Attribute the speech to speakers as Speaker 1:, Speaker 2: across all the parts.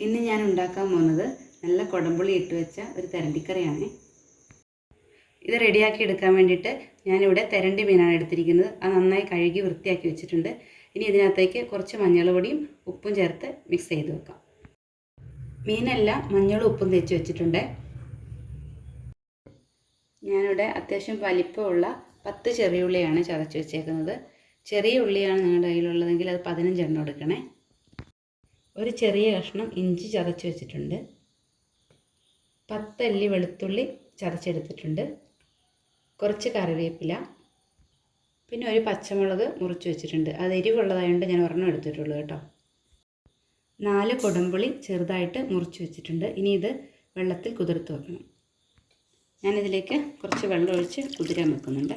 Speaker 1: ഇന്ന് ഞാൻ ഉണ്ടാക്കാൻ പോകുന്നത് നല്ല കുടംപുളി ഇട്ട് വെച്ച ഒരു തെരണ്ടിക്കറിയാണ്. ഇത് റെഡിയാക്കി എടുക്കാൻ വേണ്ടിയിട്ട് ഞാനിവിടെ തെരണ്ടി മീനാണ് എടുത്തിരിക്കുന്നത്. അത് നന്നായി കഴുകി വൃത്തിയാക്കി വെച്ചിട്ടുണ്ട്. ഇനി ഇതിനകത്തേക്ക് കുറച്ച് മഞ്ഞൾപ്പൊടിയും ഉപ്പും ചേർത്ത് മിക്സ് ചെയ്ത് വെക്കാം. മീനെല്ലാം മഞ്ഞളും ഉപ്പും തേച്ച് വെച്ചിട്ടുണ്ട്. ഞാനിവിടെ അത്യാവശ്യം വലിപ്പമുള്ള 10 ചെറിയ ഉള്ളിയാണ് ചതച്ച് വെച്ചേക്കുന്നത്. ചെറിയ ഉള്ളിയാണ് നിങ്ങളുടെ കയ്യിലുള്ളതെങ്കിൽ അത് 15 എണ്ണം എടുക്കണേ. ഒരു ചെറിയ കഷ്ണം ഇഞ്ചി ചതച്ച് വെച്ചിട്ടുണ്ട്. 10 അല്ലി വെളുത്തുള്ളി ചതച്ചെടുത്തിട്ടുണ്ട്. കുറച്ച് കറിവേപ്പില, പിന്നെ ഒരു പച്ചമുളക് മുറിച്ച് വെച്ചിട്ടുണ്ട്. അത് എരിവുള്ളതായതുകൊണ്ട് ഞാൻ ഒരെണ്ണം എടുത്തിട്ടുള്ളൂ കേട്ടോ. 4 കുടംപുളി ചെറുതായിട്ട് മുറിച്ച് വെച്ചിട്ടുണ്ട്. ഇനി ഇത് വെള്ളത്തിൽ കുതിർത്ത് വെക്കണം. ഞാനിതിലേക്ക് കുറച്ച് വെള്ളം ഒഴിച്ച് കുതിരാൻ വെക്കുന്നുണ്ട്.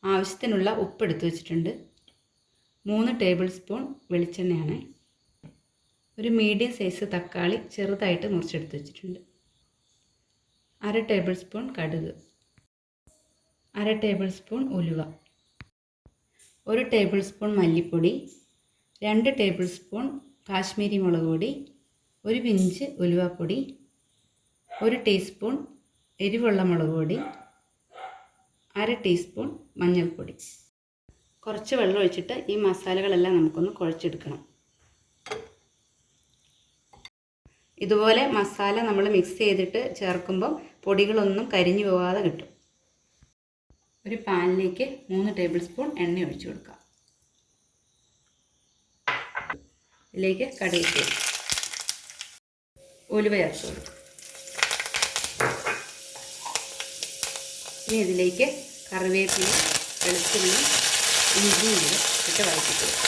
Speaker 1: ആവശ്യത്തിനുള്ള ഉപ്പ് എടുത്ത് വെച്ചിട്ടുണ്ട്. 3 ടേബിൾ സ്പൂൺ വെളിച്ചെണ്ണയാണ്. ഒരു മീഡിയം സൈസ് തക്കാളി ചെറുതായിട്ട് മുറിച്ചെടുത്ത് വെച്ചിട്ടുണ്ട്. 1/2 ടേബിൾ സ്പൂൺ കടുക്, 1/2 ടേബിൾ സ്പൂൺ ഉലുവ, 1 ടേബിൾ സ്പൂൺ മല്ലിപ്പൊടി, 2 ടേബിൾ സ്പൂൺ കാശ്മീരി മുളക് പൊടി, 1 പിഞ്ച് ഉലുവപ്പൊടി, 1 ടീസ്പൂൺ എരിവുള്ള മുളക് പൊടി, 1/2 ടീസ്പൂൺ മഞ്ഞൾപ്പൊടി. കുറച്ച് വെള്ളം ഒഴിച്ചിട്ട് ഈ മസാലകളെല്ലാം നമുക്കൊന്ന് കുഴച്ചെടുക്കണം. ഇതുപോലെ മസാല നമ്മൾ മിക്സ് ചെയ്തിട്ട് ചേർക്കുമ്പോൾ പൊടികളൊന്നും കരിഞ്ഞു പോകാതെ കിട്ടും. ഒരു പാനിലേക്ക് 3 ടേബിൾ സ്പൂൺ എണ്ണ ഒഴിച്ചു കൊടുക്കാം. ഇതിലേക്ക് കടുക്, ഉലുവ ചേർത്ത് കൊടുക്കാം. ഇനി ഇതിലേക്ക് കറിവേപ്പില, വെളുത്തുള്ളി, ഇഞ്ചിയും ഇട്ട് വഴറ്റി കൊടുക്കാം.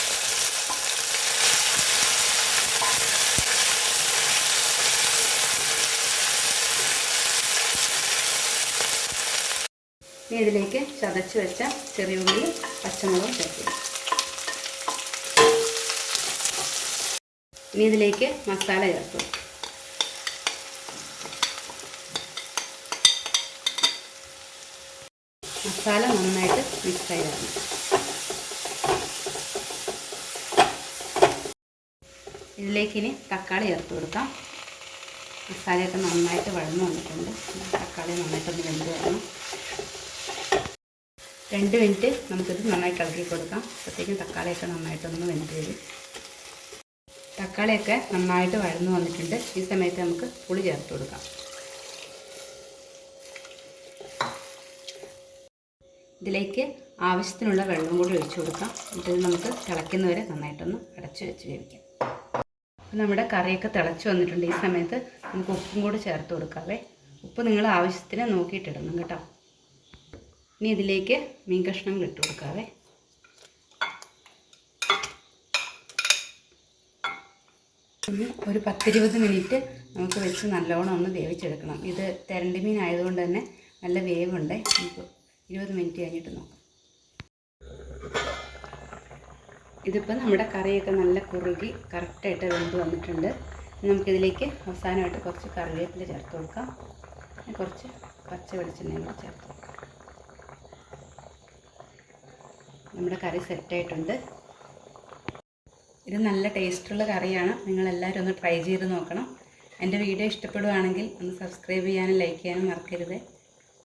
Speaker 1: ഇനി ഇതിലേക്ക് ചതച്ച് വെച്ച ചെറിയ ഉള്ളി, പച്ചമുളകും ചേർത്ത്. ഇനി ഇതിലേക്ക് മസാല ചേർത്തു. മസാല നന്നായിട്ട് മിക്സ് ചെയ്താണ്. ഇതിലേക്ക് ഇനി തക്കാളി ചേർത്ത് കൊടുക്കാം. മസാലയൊക്കെ നന്നായിട്ട് വഴന്നു വന്നിട്ടുണ്ട്. തക്കാളി നന്നായിട്ടൊന്ന് വെന്ത് വരണം. 2 മിനിറ്റ് നമുക്കിത് നന്നായിട്ട് ഇളക്കി കൊടുക്കാം. അപ്പോഴത്തേക്കും തക്കാളിയൊക്കെ നന്നായിട്ടൊന്ന് വെന്ത് വരും. തക്കാളിയൊക്കെ നന്നായിട്ട് വഴന്നു വന്നിട്ടുണ്ട്. ഈ സമയത്ത് നമുക്ക് പുളി ചേർത്ത് കൊടുക്കാം. ഇതിലേക്ക് ആവശ്യത്തിനുള്ള വെള്ളം കൂടി ഒഴിച്ചു കൊടുക്കാം. എന്നിട്ട് നമുക്ക് തിളയ്ക്കുന്നവരെ നന്നായിട്ടൊന്ന് അടച്ച് വെച്ച് വേവിക്കാം. നമ്മുടെ കറിയൊക്കെ തിളച്ച് വന്നിട്ടുണ്ട്. ഈ സമയത്ത് നമുക്ക് ഉപ്പും കൂടി ചേർത്ത് കൊടുക്കാവേ. ഉപ്പ് നിങ്ങൾ ആവശ്യത്തിന് നോക്കിയിട്ടിടണം കേട്ടോ. ഇനി ഇതിലേക്ക് മീൻ കഷ്ണങ്ങൾ ഇട്ട് കൊടുക്കാവേ. ഇനി ഒരു 10-20 മിനിറ്റ് നമുക്ക് വെച്ച് നല്ലോണം ഒന്ന് വേവിച്ചെടുക്കണം. ഇത് തെരണ്ടി മീൻ ആയതുകൊണ്ട് തന്നെ നല്ല വേവുണ്ട്. നമുക്ക് 20 മിനിറ്റ് കഴിഞ്ഞിട്ട് നോക്കാം. ഇതിപ്പോൾ നമ്മുടെ കറിയൊക്കെ നല്ല കുറുകി കറക്റ്റായിട്ട് വെന്ത് വന്നിട്ടുണ്ട്. നമുക്കിതിലേക്ക് അവസാനമായിട്ട് കുറച്ച് കറിവേപ്പില ചേർത്ത് കൊടുക്കാം. കുറച്ച് പച്ച വെളിച്ചെണ്ണയും കൂടി ചേർത്ത് കൊടുക്കാം. നമ്മുടെ കറി സെറ്റായിട്ടുണ്ട്. ഇത് നല്ല ടേസ്റ്റുള്ള കറിയാണ്. നിങ്ങളെല്ലാവരും ഒന്ന് ട്രൈ ചെയ്ത് നോക്കണം. എൻ്റെ വീഡിയോ ഇഷ്ടപ്പെടുകയാണെങ്കിൽ ഒന്ന് സബ്സ്ക്രൈബ് ചെയ്യാനും ലൈക്ക് ചെയ്യാനും മറക്കരുത്.